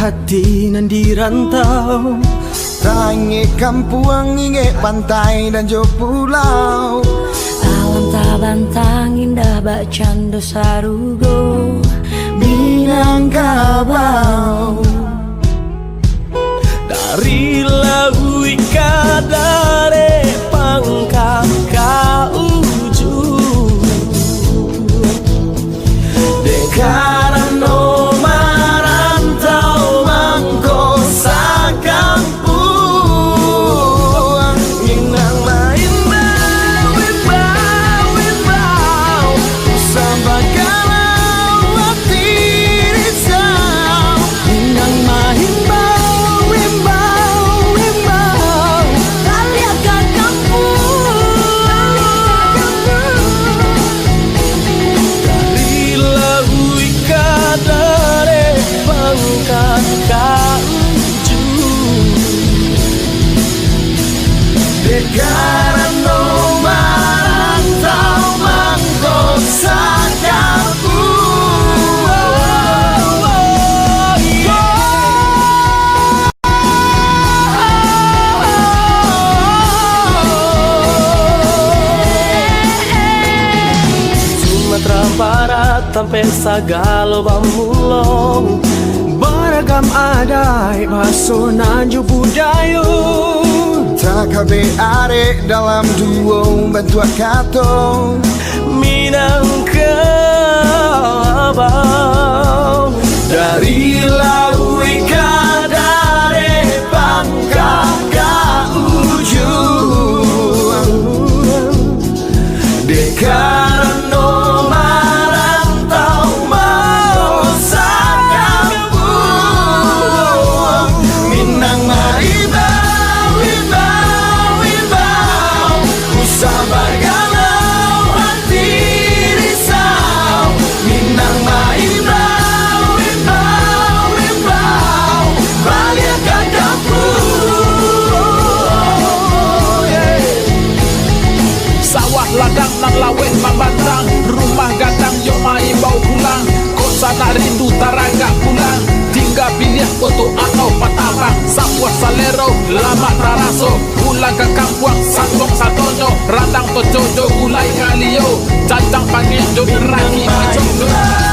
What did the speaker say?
hati nan dirantau, Rangi kampung, inge pantai dan jo pulau. Alam tabantang indah bak cando sarugo Minangkabau. dari laui kadare pangkal ka ujung dekaran no marantau mangko sakampung minang main bau sampai kalau hati risau minang main dekaran no marantau mangko sakampung. Sumatera Barat sampai Sagalo Bamulong, beragam adai bahasa nanju budayo. Takabe arek dalam duo bantua kato Minangkabau dari laui kadare pangkal ka ujung dekaran no marantau mau sakampung minang maibau sabar galau hati risau minang maibau balik ke kampung. Sawah ladang nang lawet membantang, rumah gadang yo maibau pulang. Kosana rindu taraga pulang, tinggal pilih foto atau patabang. Sapua salero lama taraso, pulang ke kampung sangkong sadono. Radang to jojo gulai kalio, cacang panggil jo iraki majono.